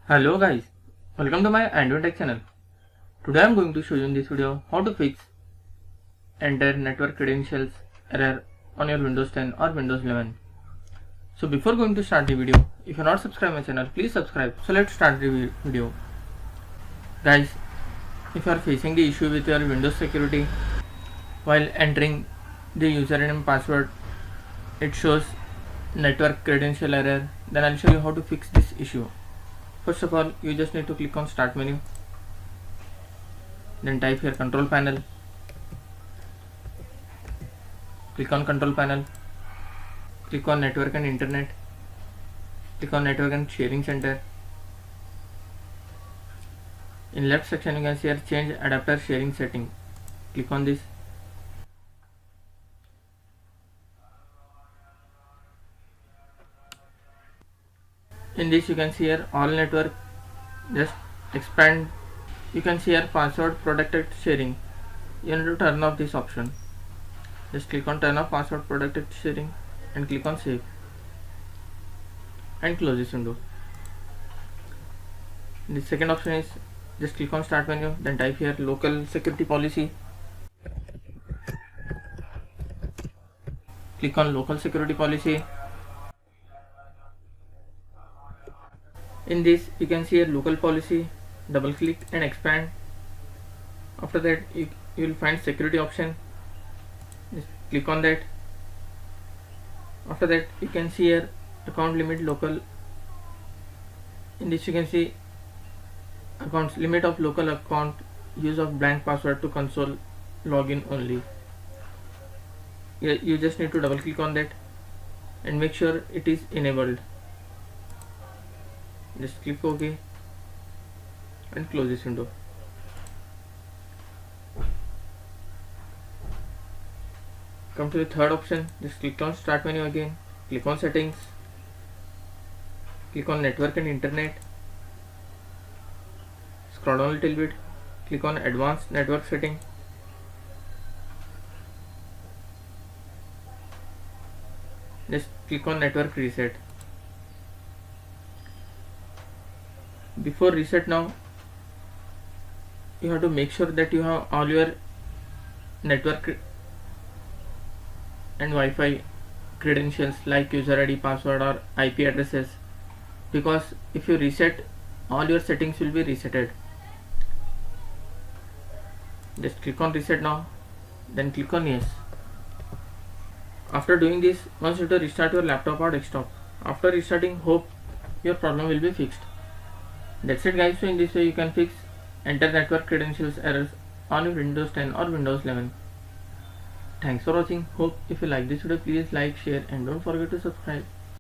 Hello guys, welcome to my Android Tech channel. Today I am going to show you in this video how to fix enter network credentials error on your Windows 10 or Windows 11. So before going to start the video, if you are not subscribed my channel, please subscribe. So let's start the video. Guys, if you are facing the issue with your Windows security while entering the username and password, it shows network credential error, then I'll show you how to fix this issue. First of all, you just need to click on start menu, then type here control panel, click on control panel, click on network and internet, click on network and sharing center. In left section you can see here change adapter sharing setting, click on this. In this you can see here all network, just expand. You can see here password protected sharing. You need to turn off this option. Just click on turn off password protected sharing and click on save and close this window. The second option is just click on start menu, then type here local security policy. Click on local security policy. In this you can see a local policy, double click and expand. After that you will find security option, just click on that. After that you can see here account limit local. In this you can see accounts limit of local account, use of blank password to console login only. You just need to double click on that and make sure it is enabled. Just click OK and close this window. Come to the third option, just click on start menu again, click on settings, click on network and internet, scroll down a little bit, click on advanced network setting, just click on network reset. Before reset now, you have to make sure that you have all your network and Wi-Fi credentials like user ID, password or IP addresses, because if you reset, all your settings will be resetted. Just click on reset now, then click on yes. After doing this, once you have to restart your laptop or desktop. After restarting, hope your problem will be fixed. That's it guys. So in this way you can fix enter network credentials errors on your Windows 10 or Windows 11. Thanks for watching. Hope if you like this video, please like, share and don't forget to subscribe.